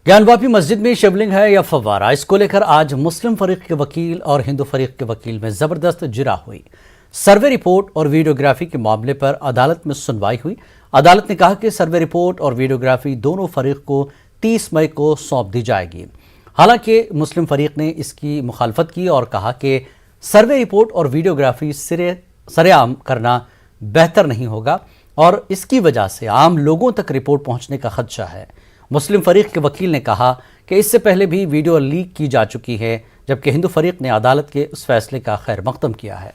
ज्ञानवापी मस्जिद में शिवलिंग है या फव्वारा, इसको लेकर आज मुस्लिम फरीक के वकील और हिंदू फरीक के वकील में जबरदस्त जिरा हुई। सर्वे रिपोर्ट और वीडियोग्राफी के मामले पर अदालत में सुनवाई हुई। अदालत ने कहा कि सर्वे रिपोर्ट और वीडियोग्राफी दोनों फरीक को 30 मई को सौंप दी जाएगी। हालांकि मुस्लिम फरीक ने इसकी मुखालफत की और कहा कि सर्वे रिपोर्ट और वीडियोग्राफी सरेआम करना बेहतर नहीं होगा और इसकी वजह से आम लोगों तक रिपोर्ट पहुंचने का खदशा है। मुस्लिम फरीक के वकील ने कहा कि इससे पहले भी वीडियो लीक की जा चुकी है, जबकि हिंदू फरीक ने अदालत के उस फैसले का खैर मकदम किया है।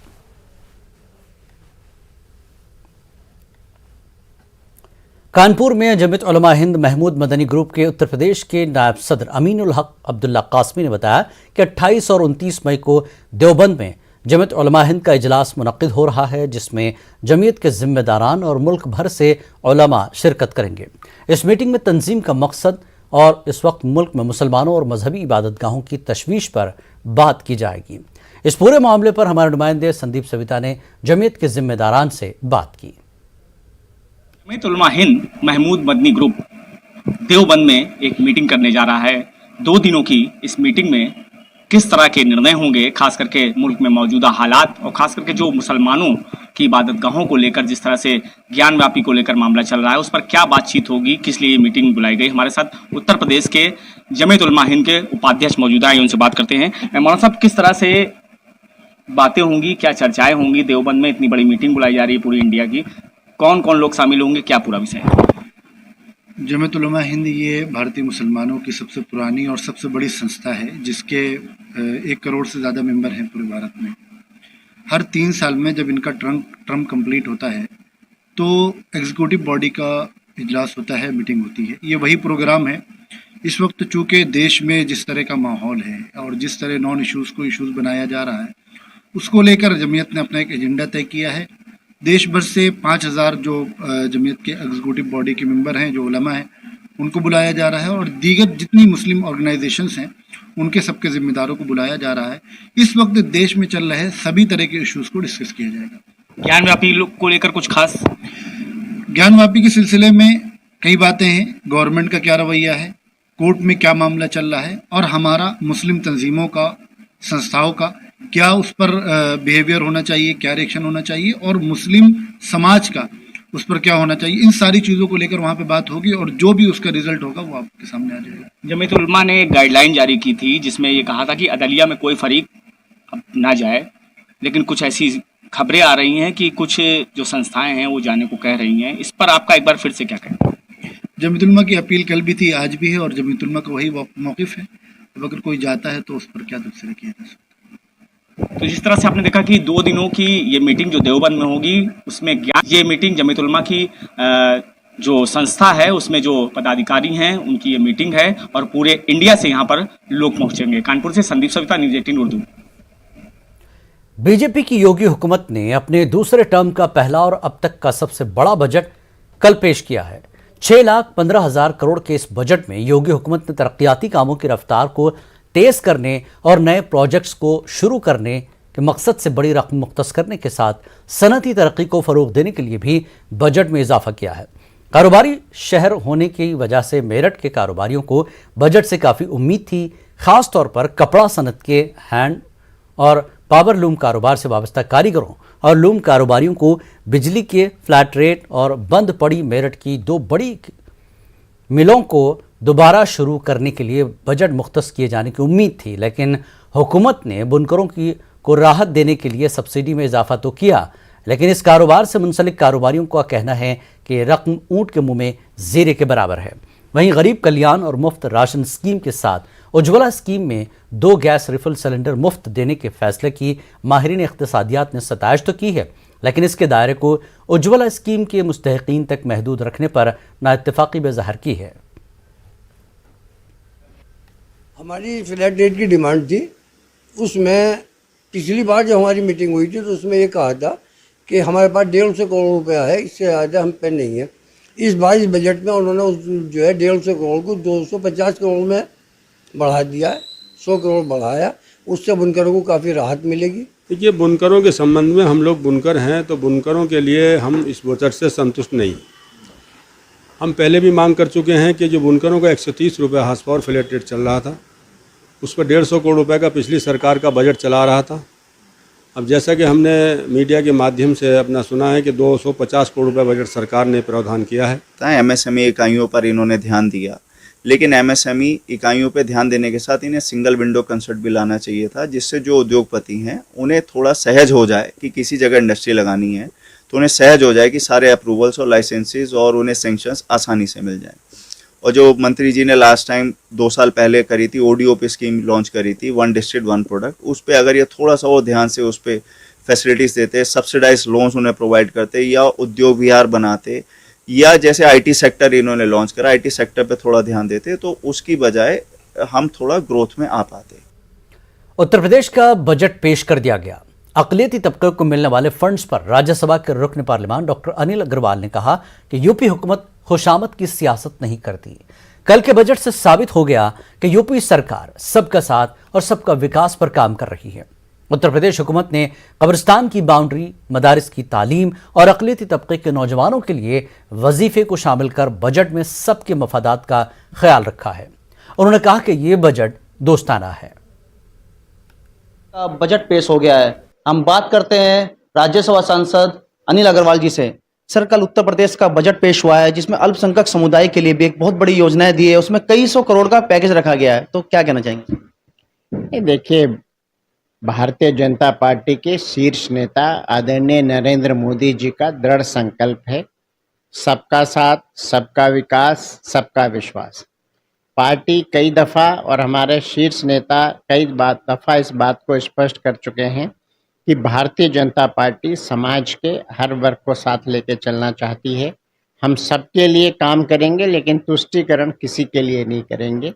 कानपुर में जमीयत उलमा हिंद महमूद मदनी ग्रुप के उत्तर प्रदेश के नायब सदर अमीनुल हक अब्दुल्ला कासमी ने बताया कि 28 और 29 मई को देवबंद में जमीयत उलमा हिंद का इजलास मुनक्किद हो रहा है, जिसमें जमीयत के जिम्मेदारान और मुल्क भर से उलमा शिरकत करेंगे। इस मीटिंग में तंजीम का मकसद और इस वक्त मुल्क में मुसलमानों और मजहबी इबादतगाहों की तशवीश पर बात की जाएगी। इस पूरे मामले पर हमारे नुमाइंदे संदीप सविता ने जमीयत के जिम्मेदारान से बात की। जमीयत उलमा हिंद महमूद मदनी ग्रुप देवबंद में एक मीटिंग करने जा रहा है। 2 दिनों की इस मीटिंग में किस तरह के निर्णय होंगे, खास करके मुल्क में मौजूदा हालात और खास करके जो मुसलमानों की इबादतगाहों को लेकर जिस तरह से ज्ञानव्यापी को लेकर मामला चल रहा है, उस पर क्या बातचीत होगी, किस लिए ये मीटिंग बुलाई गई। हमारे साथ उत्तर प्रदेश के जमीयत उलमा हिंद के उपाध्यक्ष मौजूदा हैं, उनसे बात करते हैं। मौलाना साहब, किस तरह से बातें होंगी, क्या चर्चाएं होंगी? देवबंद में इतनी बड़ी मीटिंग बुलाई जा रही है पूरी इंडिया की, कौन कौन लोग शामिल होंगे, क्या पूरा विषय है? जमीयत उलमा हिंद ये भारतीय मुसलमानों की सबसे पुरानी और सबसे बड़ी संस्था है, जिसके 1 करोड़ से ज़्यादा मेंबर हैं पूरे भारत में। हर 3 साल में जब इनका टर्म कंप्लीट होता है तो एग्जीक्यूटिव बॉडी का इजलास होता है, मीटिंग होती है। ये वही प्रोग्राम है। इस वक्त चूँकि देश में जिस तरह का माहौल है और जिस तरह नॉन इश्यूज़ को इश्यूज़ बनाया जा रहा है, उसको लेकर जमीयत ने अपना एक एजेंडा तय किया है। देश भर से 5000 जो जमीयत के एग्जीक्यूटिव बॉडी के मेंबर हैं, जो उलमा हैं, उनको बुलाया जा रहा है और दीगर जितनी मुस्लिम ऑर्गेनाइजेशंस हैं उनके सबके जिम्मेदारों को बुलाया जा रहा है। इस वक्त देश में चल रहे सभी तरह के इश्यूज़ को डिस्कस किया जाएगा। ज्ञानव्यापी को लेकर कुछ खास? ज्ञानव्यापी के सिलसिले में कई बातें हैं। गवर्नमेंट का क्या रवैया है, कोर्ट में क्या मामला चल रहा है और हमारा मुस्लिम तंजीमों का, संस्थाओं का क्या उस पर बिहेवियर होना चाहिए, क्या रिएक्शन होना चाहिए और मुस्लिम समाज का उस पर क्या होना चाहिए। इन सारी चीज़ों को लेकर वहाँ पे बात होगी और जो भी उसका रिजल्ट होगा वो आपके सामने आ जाएगा। जमीयत उलमा ने एक गाइडलाइन जारी की थी जिसमें ये कहा था कि अदलिया में कोई फरीक ना जाए, लेकिन कुछ ऐसी खबरें आ रही हैं कि कुछ जो संस्थाएं हैं वो जाने को कह रही हैं। इस पर आपका एक बार फिर से क्या कहना? जमीयत उलमा की अपील कल भी थी, आज भी है और जमीयत उलमा का वही मौक़िफ़ है। अब अगर कोई जाता है तो उस पर क्या तबसरा किया जा सकता है। तो जिस तरह से आपने देखा कि 2 दिनों की ये मीटिंग जो देवबंद में होगी, उसमें ये मीटिंग जमीयत उलमा की जो संस्था है उसमें जो पदाधिकारी हैं उनकी ये मीटिंग है और पूरे इंडिया से यहाँ पर लोग पहुंचेंगे। कानपुर से संदीप सविता, न्यूज़ 18 उर्दू। बीजेपी की योगी हुकूमत ने अपने दूसरे टर्म का पहला और अब तक का सबसे बड़ा बजट कल पेश किया है। 6,15,000 करोड़ के इस बजट में योगी हुकूमत ने तरक्याती कामों की रफ्तार को तेज करने और नए प्रोजेक्ट्स को शुरू करने के मकसद से बड़ी रकम मुख्तस करने के साथ सनती तरक्की को फरोग देने के लिए भी बजट में इजाफा किया है। कारोबारी शहर होने की वजह से मेरठ के कारोबारियों को बजट से काफ़ी उम्मीद थी। खास तौर पर कपड़ा सनत के हैंड और पावर लूम कारोबार से वाबस्ता कारीगरों और लूम कारोबारियों को बिजली के फ्लैट रेट और बंद पड़ी मेरठ की 2 बड़ी मिलों को दोबारा शुरू करने के लिए बजट मुख्तस किए जाने की उम्मीद थी, लेकिन हुकूमत ने बुनकरों को राहत देने के लिए सब्सिडी में इजाफा तो किया, लेकिन इस कारोबार से मुंसलिक कारोबारियों का कहना है कि रकम ऊंट के मुंह में ज़ेरे के बराबर है। वहीं गरीब कल्याण और मुफ्त राशन स्कीम के साथ उज्ज्वला स्कीम में 2 गैस रिफिल सिलेंडर मुफ्त देने के फैसले की माहिरीन इख्तिसादियात ने सताइश तो की है, लेकिन इसके दायरे को उज्ज्वला स्कीम के मुस्तहिकीन तक महदूद रखने पर नाइत्तेफाकी बेज़ाहिर की है। हमारी फ्लैट रेट की डिमांड थी। उसमें पिछली बार जब हमारी मीटिंग हुई थी तो उसमें ये कहा था कि हमारे पास 150 करोड़ रुपया है, इससे ज़्यादा हम पे नहीं है। इस बार इस बजट में उन्होंने जो है 150 करोड़ को 250 करोड़ में बढ़ा दिया है, 100 करोड़ बढ़ाया। उससे बुनकरों को काफ़ी राहत मिलेगी। देखिए, बुनकरों के संबंध में हम लोग बुनकर हैं तो बुनकरों के लिए हम इस बजट से संतुष्ट नहीं। हम पहले भी मांग कर चुके हैं कि जो बुनकरों का 130 रुपये हार्स पावर फ्लैट रेट चल रहा था, उस पर 150 करोड़ रुपए का पिछली सरकार का बजट चला रहा था। अब जैसा कि हमने मीडिया के माध्यम से अपना सुना है कि 250 करोड़ रुपए बजट सरकार ने प्रावधान किया है। एमएसएमई इकाइयों पर इन्होंने ध्यान दिया, लेकिन एमएसएमई इकाइयों पर ध्यान देने के साथ इन्हें सिंगल विंडो कंसेप्ट भी लाना चाहिए था, जिससे जो उद्योगपति हैं उन्हें थोड़ा सहज हो जाए कि किसी जगह इंडस्ट्री लगानी है तो उन्हें सहज हो जाए कि सारे अप्रूवल्स और लाइसेंसेस और उन्हें सेंक्शंस आसानी से मिल जाएं। और जो मंत्री जी ने लास्ट टाइम 2 साल पहले करी थी ODOP स्कीम लॉन्च करी थी, 1 डिस्ट्रिक्ट 1 प्रोडक्ट, उस पर अगर ये थोड़ा सा वो ध्यान से उस पर फैसिलिटीज़ देते, सब्सिडाइज लोन्स उन्हें प्रोवाइड करते, या उद्योग विहार बनाते, या जैसे IT सेक्टर इन्होंने लॉन्च करा, IT सेक्टर पे थोड़ा ध्यान देते, तो उसकी बजाय हम थोड़ा ग्रोथ में आ पाते। उत्तर प्रदेश का बजट पेश कर दिया गया। अक़लियती तबके को मिलने वाले फंड्स पर राज्यसभा के रुकन पार्लियामान डॉक्टर अनिल अग्रवाल ने कहा कि यूपी हुकूमत खुशामद की सियासत नहीं करती। कल के बजट से साबित हो गया कि यूपी सरकार सबका साथ और सबका विकास पर काम कर रही है। उत्तर प्रदेश हुकूमत ने कब्रिस्तान की बाउंड्री, मदारिस की तालीम और अक़लियती तबके के नौजवानों के लिए वजीफे को शामिल कर बजट में सबके मफादात का ख्याल रखा है। उन्होंने कहा कि यह बजट दोस्ताना है। बजट पेश हो गया है। हम बात करते हैं राज्यसभा सांसद अनिल अग्रवाल जी से। सर, कल उत्तर प्रदेश का बजट पेश हुआ है जिसमें अल्पसंख्यक समुदाय के लिए भी एक बहुत बड़ी योजनाएं दी है, उसमें कई 100 करोड़ का पैकेज रखा गया है, तो क्या कहना चाहेंगे? देखिए, भारतीय जनता पार्टी के शीर्ष नेता आदरणीय नरेंद्र मोदी जी का दृढ़ संकल्प है, सबका साथ, सबका विकास, सबका विश्वास। पार्टी कई दफ़ा और हमारे शीर्ष नेता कई दफ़ा इस बात को स्पष्ट कर चुके हैं कि भारतीय जनता पार्टी समाज के हर वर्ग को साथ लेके चलना चाहती है। हम सबके लिए काम करेंगे, लेकिन तुष्टीकरण किसी के लिए नहीं करेंगे।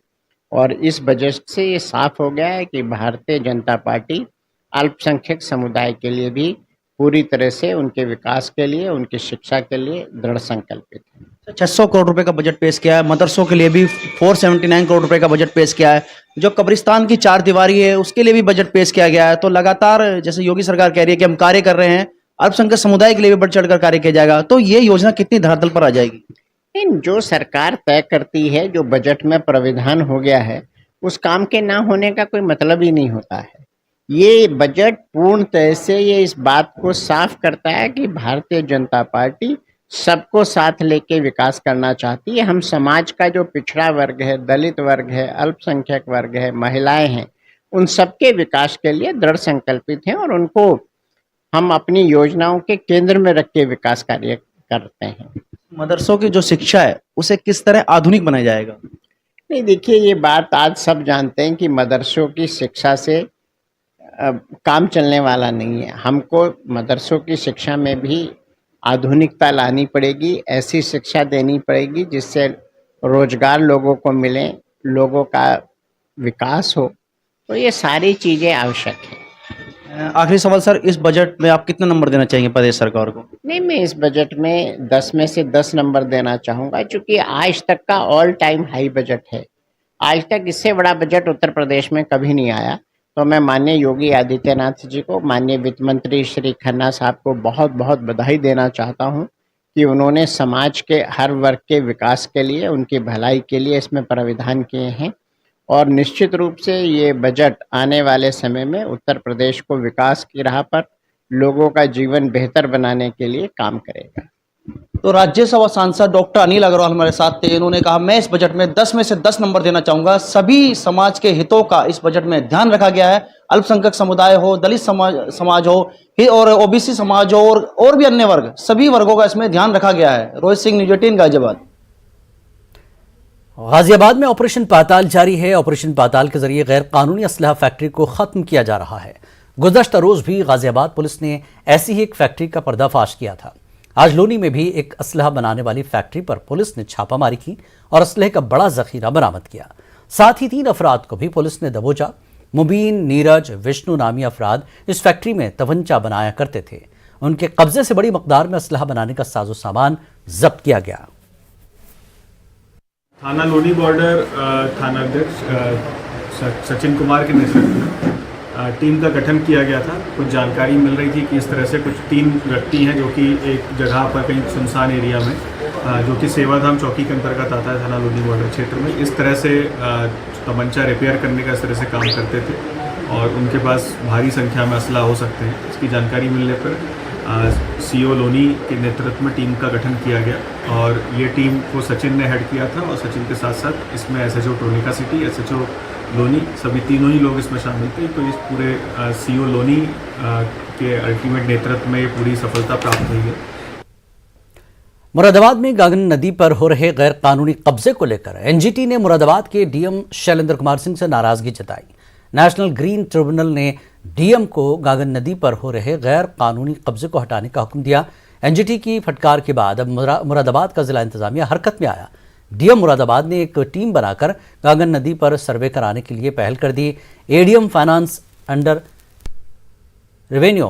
और इस बजट से ये साफ हो गया है कि भारतीय जनता पार्टी अल्पसंख्यक समुदाय के लिए भी पूरी तरह से उनके विकास के लिए, उनकी शिक्षा के लिए दृढ़ संकल्पित है। 600 करोड़ रुपए का बजट पेश किया है, मदरसों के लिए भी 479 करोड़ रुपए का बजट पेश किया है, जो कब्रिस्तान की 4 दीवारी है उसके लिए भी बजट पेश किया गया है। तो लगातार जैसे योगी सरकार कह रही है कि हम कार्य कर रहे हैं, अल्पसंख्यक समुदाय के लिए भी बढ़ चढ़कर कार्य किया जाएगा, तो ये योजना कितनी धरातल पर आ जाएगी? जो सरकार तय करती है, जो बजट में प्राविधान हो गया है, उस काम के ना होने का कोई मतलब ही नहीं होता है। ये बजट पूर्ण तरह से ये इस बात को साफ करता है कि भारतीय जनता पार्टी सबको साथ लेके विकास करना चाहती है। हम समाज का जो पिछड़ा वर्ग है, दलित वर्ग है, अल्पसंख्यक वर्ग है, महिलाएं हैं, उन सबके विकास के लिए दृढ़ संकल्पित हैं और उनको हम अपनी योजनाओं के केंद्र में रख के विकास कार्य करते हैं। मदरसों की जो शिक्षा है उसे किस तरह आधुनिक बनाया जाएगा? नहीं, देखिए, ये बात आज सब जानते हैं कि मदरसों की शिक्षा से काम चलने वाला नहीं है। हमको मदरसों की शिक्षा में भी आधुनिकता लानी पड़ेगी, ऐसी शिक्षा देनी पड़ेगी जिससे रोजगार लोगों को मिले, लोगों का विकास हो। तो ये सारी चीज़ें आवश्यक हैं। आखिरी सवाल सर, इस बजट में आप कितना नंबर देना चाहेंगे प्रदेश सरकार को? नहीं, मैं इस बजट में 10 में से 10 नंबर देना चाहूँगा, क्योंकि आज तक का ऑल टाइम हाई बजट है। आज तक इससे बड़ा बजट उत्तर प्रदेश में कभी नहीं आया। तो मैं माननीय योगी आदित्यनाथ जी को, माननीय वित्त मंत्री श्री खन्ना साहब को बहुत बहुत बधाई देना चाहता हूं कि उन्होंने समाज के हर वर्ग के विकास के लिए, उनकी भलाई के लिए इसमें प्राविधान किए हैं। और निश्चित रूप से ये बजट आने वाले समय में उत्तर प्रदेश को विकास की राह पर, लोगों का जीवन बेहतर बनाने के लिए काम करेगा। तो राज्यसभा सांसद डॉक्टर अनिल अग्रवाल हमारे साथ थे। इन्होंने कहा मैं इस बजट में 10 में से 10 नंबर देना चाहूंगा। सभी समाज के हितों का इस बजट में ध्यान रखा गया है। अल्पसंख्यक समुदाय हो, दलित समाज हो और ओबीसी समाज हो और भी अन्य वर्ग, सभी वर्गों का इसमें ध्यान रखा गया है। रोहित सिंह, न्यूज़ 18 गाजियाबाद। गाजियाबाद में ऑपरेशन पाताल जारी है। ऑपरेशन पाताल के जरिए गैर कानूनी असलहा फैक्ट्री को खत्म किया जा रहा है। गुज़श्ता रोज भी गाजियाबाद पुलिस ने ऐसी ही एक फैक्ट्री का पर्दाफाश किया था। आज लोनी में भी एक असलहा बनाने वाली फैक्ट्री पर पुलिस ने छापामारी की और असलहे का बड़ा जखीरा बरामद किया। साथ ही 3 अफराद को भी पुलिस ने दबोचा। मुबीन, नीरज, विष्णु नामी अफराद इस फैक्ट्री में तवंचा बनाया करते थे। उनके कब्जे से बड़ी मकदार में असलहा बनाने का साजो सामान जब्त किया गया। थाना लोनी बॉर्डर थानाध्यक्ष सचिन कुमार के नेतृत्व में टीम का गठन किया गया था। कुछ जानकारी मिल रही थी कि इस तरह से कुछ 3 व्यक्ति हैं जो कि एक जगह पर कहीं सुनसान एरिया में जो कि सेवाधाम चौकी के अंतर्गत आता है थाना लोधी बॉर्डर क्षेत्र में। इस तरह से तमंचा रिपेयर करने का इस तरह से काम करते थे और उनके पास भारी संख्या में असला हो सकते हैं। इसकी जानकारी मिलने पर सीओ लोनी के नेतृत्व में टीम का गठन किया गया और ये टीम को सचिन ने हेड किया था और सचिन के साथ साथ इसमें एसएचओ टोनिका सिटी, एसएचओ लोनी, सभी तीनों ही लोग इसमें शामिल थे। तो इस पूरे सीओ लोनी के अल्टीमेट नेतृत्व में ये पूरी सफलता प्राप्त हुई है। मुरादाबाद में गागन नदी पर हो रहे गैर कानूनी कब्जे को लेकर एनजीटी ने मुरादाबाद के डीएम शैलेंद्र कुमार सिंह से नाराजगी जताई। नेशनल ग्रीन ट्रिब्यूनल ने डीएम को गागन नदी पर हो रहे गैर कानूनी कब्जे को हटाने का हुक्म दिया। एनजीटी की फटकार के बाद अब मुरादाबाद का जिला इंतजामिया हरकत में आया। डीएम मुरादाबाद ने एक टीम बनाकर गागन नदी पर सर्वे कराने के लिए पहल कर दी। एडीएम फाइनेंस अंडर रेवेन्यू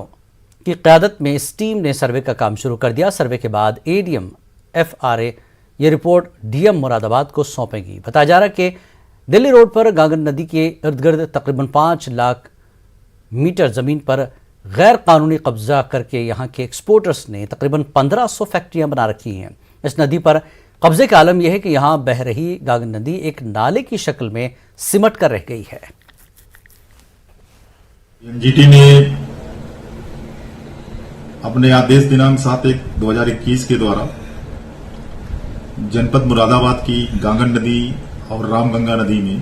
की क़यादत में इस टीम ने सर्वे का काम शुरू कर दिया। सर्वे के बाद एडीएम एफआरए ये रिपोर्ट डीएम मुरादाबाद को सौंपेगी। बताया जा रहा है कि दिल्ली रोड पर गागन नदी के इर्द गिर्द तकरीबन 5 लाख मीटर ज़मीन पर गैर कानूनी कब्जा करके यहाँ के एक्सपोर्टर्स ने तकरीबन 1500 फैक्ट्रियाँ बना रखी हैं। इस नदी पर कब्जे का आलम यह है कि यहाँ बह रही गागन नदी एक नाले की शक्ल में सिमट कर रह गई है। एनजीटी ने अपने आदेश दिनांक 7/1/2021 के द्वारा जनपद मुरादाबाद की गागन नदी और रामगंगा नदी में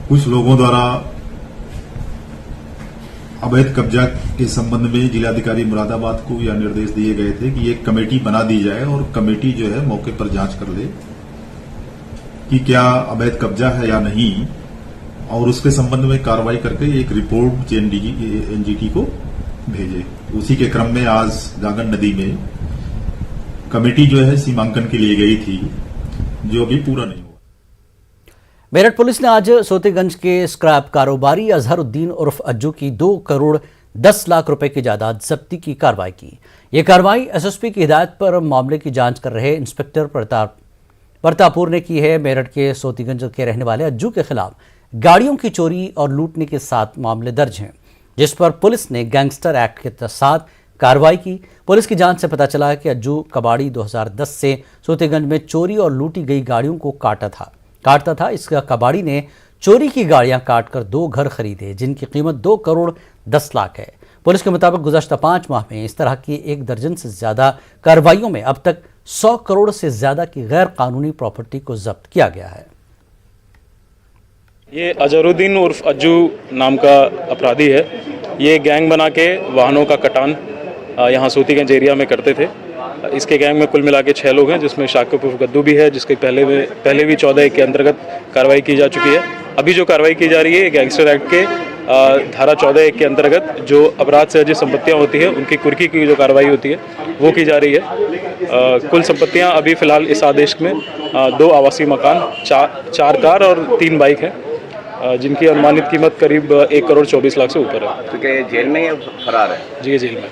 कुछ लोगों द्वारा अवैध कब्जा के संबंध में जिलाधिकारी मुरादाबाद को यह निर्देश दिए गए थे कि एक कमेटी बना दी जाए और कमेटी जो है मौके पर जांच कर ले कि क्या अवैध कब्जा है या नहीं और उसके संबंध में कार्रवाई करके एक रिपोर्ट एनजीटी को भेजे। उसी के क्रम में आज गागन नदी में कमेटी जो है सीमांकन के लिए गई थी, जो अभी पूरा नहीं हुआ। मेरठ पुलिस ने आज सोतेगंज के स्क्रैप कारोबारी अजहरुद्दीन उर्फ अज्जू की 2 करोड़ 10 लाख रुपए की जायदाद जब्ती की कार्रवाई की। यह कार्रवाई एसएसपी की हिदायत पर मामले की जांच कर रहे इंस्पेक्टर प्रतापुर ने की है। मेरठ के सोतेगंज के रहने वाले अज्जू के खिलाफ गाड़ियों की चोरी और लूटने के 7 मामले दर्ज हैं, जिस पर पुलिस ने गैंगस्टर एक्ट के साथ कार्रवाई की। पुलिस की जांच से पता चला है कि अज्जू कबाड़ी 2010 से सोतेगंज में चोरी और लूटी गई गाड़ियों को काटता था। इसका कबाड़ी ने चोरी की गाड़ियां काटकर 2 घर खरीदे, जिनकी कीमत 2 करोड़ 10 लाख है। पुलिस के मुताबिक गुज़श्ता 5 माह में इस तरह की 1 दर्जन से ज्यादा कार्रवाइयों में अब तक 100 करोड़ से ज्यादा की गैर कानूनी प्रॉपर्टी को जब्त किया गया है। ये अजहरुद्दीन उर्फ अज्जू नाम का अपराधी है। ये गैंग बना के वाहनों का कटान यहाँ सोतीगंज एरिया में करते थे। इसके गैंग में कुल मिला के 6 लोग हैं, जिसमें शाकिब उर्फ गद्दू भी है, जिसके पहले भी 14 के अंतर्गत कार्रवाई की जा चुकी है। अभी जो कार्रवाई की जा रही है गैंगस्टर एक्ट के धारा 14 के अंतर्गत जो अपराध से अर्जित संपत्तियाँ होती है उनकी कुर्की की जो कार्रवाई होती है वो की जा रही है। कुल संपत्तियाँ अभी फिलहाल इस आदेश में 2 आवासीय मकान, 4 कार और 3 बाइक हैं, जिनकी अनुमानित कीमत करीब 1 करोड़ 24 लाख से ऊपर है। तो क्या ये जेल में या फरार है? जी ये जेल में।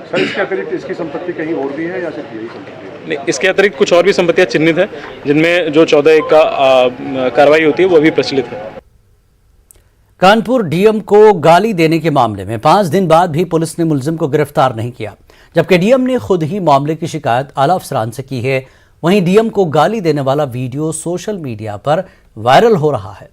सर इसके अतिरिक्त इसकी संपत्ति कहीं और भी है या सिर्फ यही संपत्ति है? नहीं, इसके अतिरिक्त कुछ और भी संपत्तियां चिन्हित हैं, जिनमें जो 14 का कार्रवाई होती है वो भी प्रचलित है। कानपुर डीएम को गाली देने के मामले में 5 दिन बाद भी पुलिस ने मुलजिम को गिरफ्तार नहीं किया, जबकि डीएम ने खुद ही मामले की शिकायत आला अफसरान से की है। वहीं डीएम को गाली देने वाला वीडियो सोशल मीडिया पर वायरल हो रहा है।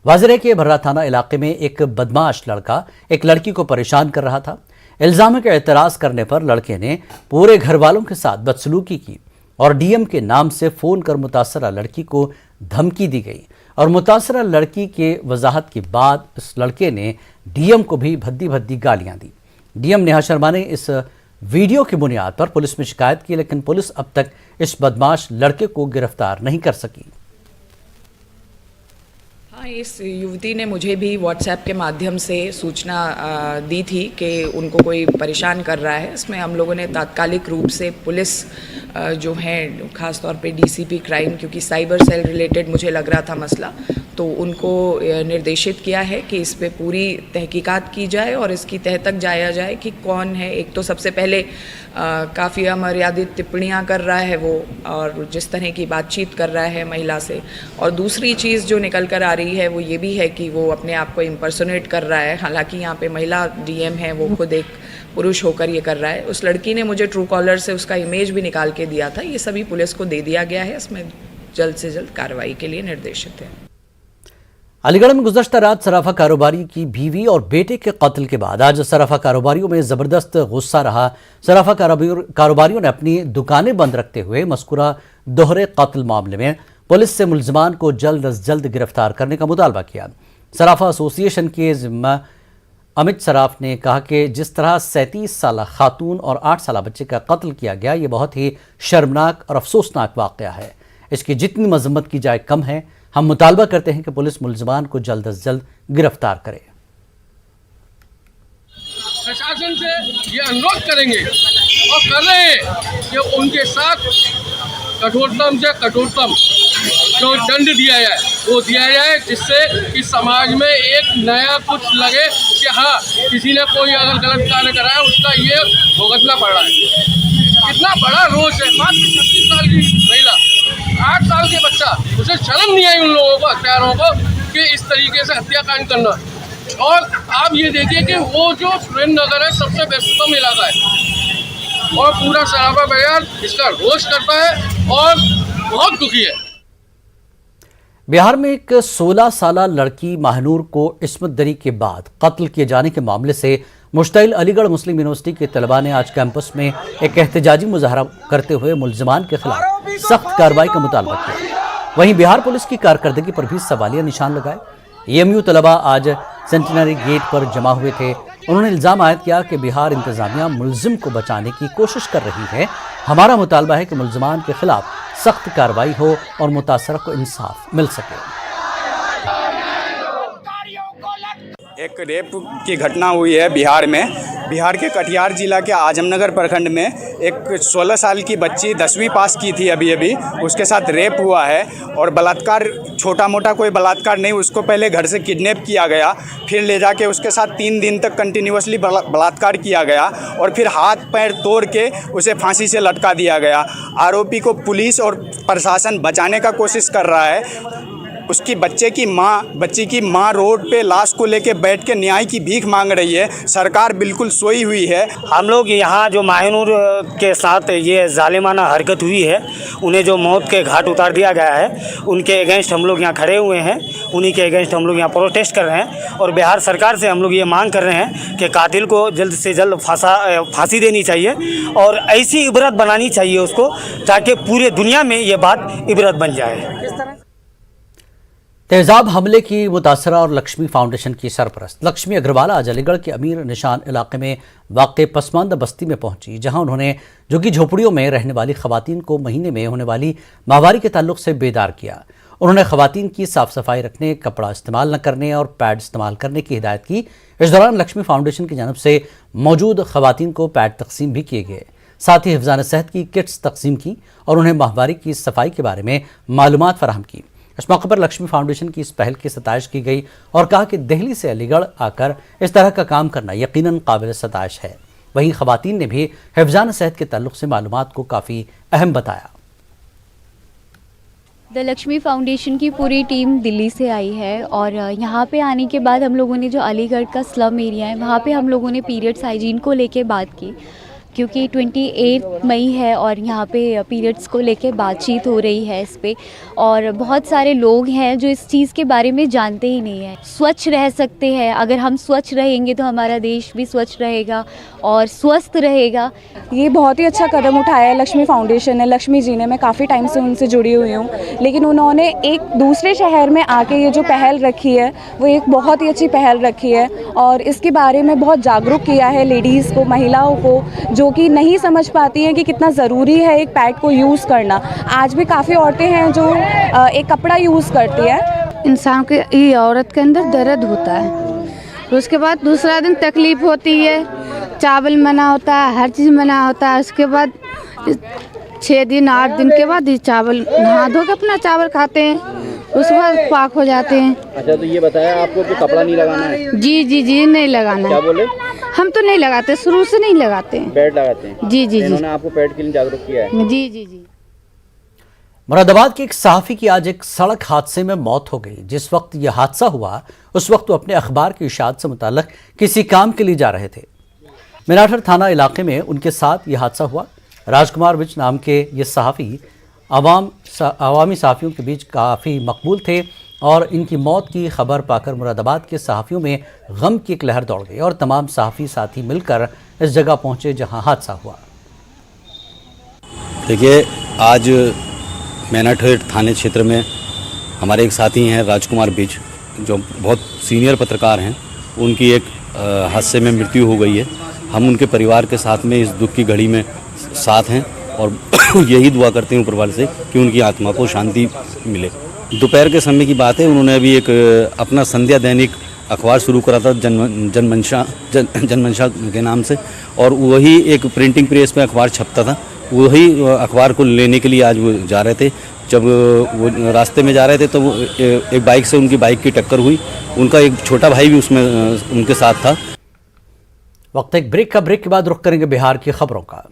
वाज़ेह है कि भर्रा थाना इलाके में एक बदमाश लड़का एक लड़की को परेशान कर रहा था। इल्ज़ाम का एतराज़ करने पर लड़के ने पूरे घर वालों के साथ बदसलूकी की और डीएम के नाम से फ़ोन कर मुतासरा लड़की को धमकी दी गई और मुतासरा लड़की के वजाहत के बाद इस लड़के ने डीएम को भी भद्दी भद्दी गालियां दी। डीएम नेहा शर्मा ने इस वीडियो की बुनियाद पर पुलिस में शिकायत की, लेकिन पुलिस अब तक इस बदमाश लड़के को गिरफ्तार नहीं कर सकी। हाँ, इस युवती ने मुझे भी व्हाट्सएप के माध्यम से सूचना दी थी कि उनको कोई परेशान कर रहा है। इसमें हम लोगों ने तात्कालिक रूप से पुलिस जो है ख़ास तौर पे डीसीपी क्राइम, क्योंकि साइबर सेल रिलेटेड मुझे लग रहा था मसला, तो उनको निर्देशित किया है कि इस पे पूरी तहकीकात की जाए और इसकी तह तक जाया जाए कि कौन है। एक तो सबसे पहले काफ़ी अमर्यादित टिप्पणियां कर रहा है वो, और जिस तरह की बातचीत कर रहा है महिला से, और दूसरी चीज़ जो निकल कर आ रही है वो ये भी है कि वो अपने आप को इम्पर्सोनेट कर रहा है। हालांकि यहाँ पे महिला डीएम है, वो खुद एक पुरुष होकर ये कर रहा है। उस लड़की ने मुझे ट्रू कॉलर से उसका इमेज भी निकाल के दिया था। ये सभी पुलिस को दे दिया गया है। इसमें जल्द से जल्द कार्रवाई के लिए निर्देशित है। अलीगढ़ में गुज़श्ता रात सराफा कारोबारी की बीवी और बेटे के कत्ल के बाद आज सराफा कारोबारियों में ज़बरदस्त गुस्सा रहा। सराफा कारोबारियों ने अपनी दुकानें बंद रखते हुए मज़कूरा दोहरे कत्ल मामले में पुलिस से मुल्ज़िमान को जल्द अज जल्द गिरफ्तार करने का मुतालबा किया। सराफा एसोसिएशन के ज़िम्मा अमित सराफ ने कहा कि जिस तरह 37 साल खातून और 8 साल बच्चे का कत्ल किया गया, ये बहुत ही शर्मनाक और अफसोसनाक वाक़या है। इसकी जितनी मजम्मत की जाए कम है। हम मुतालबा करते हैं कि पुलिस मुल्ज़िमान को जल्द अज जल्द गिरफ्तार करे। प्रशासन से ये अनुरोध करेंगे और कर रहे हैं कि उनके साथ कठोरतम से कठोरतम जो दंड दिया जाए वो दिया जाए, जिससे कि समाज में एक नया कुछ लगे कि हाँ, किसी ने कोई अगर गलत कार्य करा है उसका ये भुगतना पड़ रहा है। कितना बड़ा रोष है। मात्र 36 साल की महिला, 8 साल के बच्चा, उसे शर्म नहीं आई उन लोगों को, हत्यारों को, कि इस तरीके से हत्याकांड करना। और आप ये देखिए कि वो जो सुरेंद्रनगर है सबसे व्यस्ततम इलाका है और पूरा सराफा बाजार इसका रोष करता है और बहुत दुखी है। बिहार में एक 16 साल लड़की महनूर को इस्मत दरी के बाद कत्ल किए जाने के मामले से मुश्तइल अलीगढ़ मुस्लिम यूनिवर्सिटी के तलबा ने आज कैंपस में एक एहतजाजी मुजाहरा करते हुए मुल्ज़िमान के खिलाफ सख्त कार्रवाई का मुतालबा किया। वहीं बिहार पुलिस की कारकर्दगी पर भी सवालिया निशान लगाए। एएमयू तलबा आज सेंटिनरी गेट पर जमा हुए थे। उन्होंने इल्ज़ाम आयद किया कि बिहार इंतज़ामिया मुल्ज़िम को बचाने की कोशिश कर रही है। हमारा मुतालबा है कि मुल्ज़िमान के खिलाफ सख्त कार्रवाई हो और मुतासरा को इंसाफ मिल सके। एक रेप की घटना हुई है बिहार में। बिहार के कटिहार जिला के आजमनगर प्रखंड में एक 16 साल की बच्ची 10वीं पास की थी अभी उसके साथ रेप हुआ है और बलात्कार, छोटा मोटा कोई बलात्कार नहीं, उसको पहले घर से किडनैप किया गया, फिर ले जाके उसके साथ 3 दिन तक कंटिन्यूअसली बलात्कार किया गया और फिर हाथ पैर तोड़ के उसे फांसी से लटका दिया गया। आरोपी को पुलिस और प्रशासन बचाने का कोशिश कर रहा है। उसकी बच्ची की माँ रोड पे लाश को लेके बैठ के न्याय की भीख मांग रही है। सरकार बिल्कुल सोई हुई है। हम लोग यहाँ जो माहिनूर के साथ ये जालिमाना हरकत हुई है, उन्हें जो मौत के घाट उतार दिया गया है, उनके अगेंस्ट हम लोग यहाँ खड़े हुए हैं। उन्हीं के अगेंस्ट हम लोग यहाँ प्रोटेस्ट कर रहे हैं और बिहार सरकार से हम लोग ये मांग कर रहे हैं कि कातिल को जल्द से जल्द फांसी देनी चाहिए और ऐसी इबरत बनानी चाहिए उसको, ताकि पूरे दुनिया में ये बात इबरत बन जाए। तेजाब हमले की मुतासरा और लक्ष्मी फाउंडेशन की सरपरस्त लक्ष्मी अग्रवाल आज अलीगढ़ के अमीर निशान इलाके में वाक़ पसमानदा बस्ती में पहुंची, जहां उन्होंने झुग्गी झोपड़ियों में रहने वाली खवातीन को महीने में होने वाली माहवारी के ताल्लुक से बेदार किया। उन्होंने खवातीन की साफ सफाई रखने, कपड़ा इस्तेमाल न करने और पैड इस्तेमाल करने की हिदायत की। इस दौरान लक्ष्मी फाउंडेशन की जानब से मौजूद खवातीन को पैड तकसीम भी किए गए। साथ ही हिफ्ज़ान सेहत की किट्स तकसीम की और उन्हें माहवारी की सफाई के बारे में मालूमात फराहम की। इस मौके पर लक्ष्मी फाउंडेशन की इस पहल की सताइश की गई और कहा कि दिल्ली से अलीगढ़ आकर इस तरह का काम करना यकीनन काबिल सताइश है। वहीं खवातीन ने भी हिफ्ज़ान सेहत के ताल्लुक से मालूमात को काफ़ी अहम बताया। द लक्ष्मी फाउंडेशन की पूरी टीम दिल्ली से आई है और यहाँ पे आने के बाद हम लोगों ने जो अलीगढ़ का स्लम एरिया है वहाँ पे हम लोगों ने पीरियड्स हाइजीन को लेके बात की, क्योंकि 28 मई है और यहाँ पे पीरियड्स को लेके बातचीत हो रही है इस पे, और बहुत सारे लोग हैं जो इस चीज़ के बारे में जानते ही नहीं हैं। स्वच्छ रह सकते हैं, अगर हम स्वच्छ रहेंगे तो हमारा देश भी स्वच्छ रहेगा और स्वस्थ रहेगा। ये बहुत ही अच्छा कदम उठाया है लक्ष्मी फाउंडेशन ने, लक्ष्मी जी ने। मैं काफ़ी टाइम से उनसे जुड़ी हुई हूँ, लेकिन उन्होंने एक दूसरे शहर में आके ये जो पहल रखी है वो एक बहुत ही अच्छी पहल रखी है और इसके बारे में बहुत जागरूक किया है लेडीज़ को, महिलाओं को, जो कि नहीं समझ पाती हैं कि कितना ज़रूरी है एक पैड को यूज़ करना। आज भी काफ़ी औरतें हैं जो एक कपड़ा यूज़ करती है। इंसान के, ये औरत के अंदर दर्द होता है, उसके बाद दूसरा दिन तकलीफ़ होती है, चावल मना होता है, हर चीज़ मना होता है। उसके बाद 6 दिन 8 दिन के बाद ये चावल नहा धो के अपना चावल खाते हैं, उसके बाद पाक हो जाते हैं। अच्छा, तो ये बताया आपको कि कपड़ा नहीं लगाना है? जी नहीं लगाना। क्या बोले? हम तो नहीं लगाते, शुरू से नहीं लगाते हैं। पैड लगाते हैं? जी इन्होंने आपको पैड के लिए जागरूक किया है? जी। मुरादाबाद के एक सहाफ़ी की आज एक सड़क हादसे में मौत हो गई। जिस वक्त यह हादसा हुआ उस वक्त वो अपने अखबार की इशाअत से मुताल्लिक़ किसी काम के लिए जा रहे थे। मिनाठर थाना इलाके में उनके साथ ये हादसा हुआ। राजकुमार विज नाम के ये सहाफ़ी अवामी सहाफ़ियों के बीच काफ़ी मकबूल थे और इनकी मौत की खबर पाकर मुरादाबाद के सहाफ़ियों में गम की एक लहर दौड़ गई और तमाम सहाफ़ी साथी मिलकर इस जगह पहुंचे जहां हादसा हुआ। देखिए, आज मैनाठर थाने क्षेत्र में हमारे एक साथी हैं राजकुमार बिज, जो बहुत सीनियर पत्रकार हैं। उनकी एक हादसे में मृत्यु हो गई है। हम उनके परिवार के साथ में इस दुख की घड़ी में साथ हैं और यही दुआ करते हैं ऊपर वाले से कि उनकी आत्मा को शांति मिले। दोपहर के समय की बात है, उन्होंने अभी एक अपना संध्या दैनिक अखबार शुरू करा था जनमंशा के नाम से, और वही एक प्रिंटिंग प्रेस पे अखबार छपता था। वही अखबार को लेने के लिए आज वो जा रहे थे। जब वो रास्ते में जा रहे थे तो एक बाइक से उनकी बाइक की टक्कर हुई। उनका एक छोटा भाई भी उसमें उनके साथ था। वक्त एक ब्रेक के बाद रुख करेंगे बिहार की खबरों का।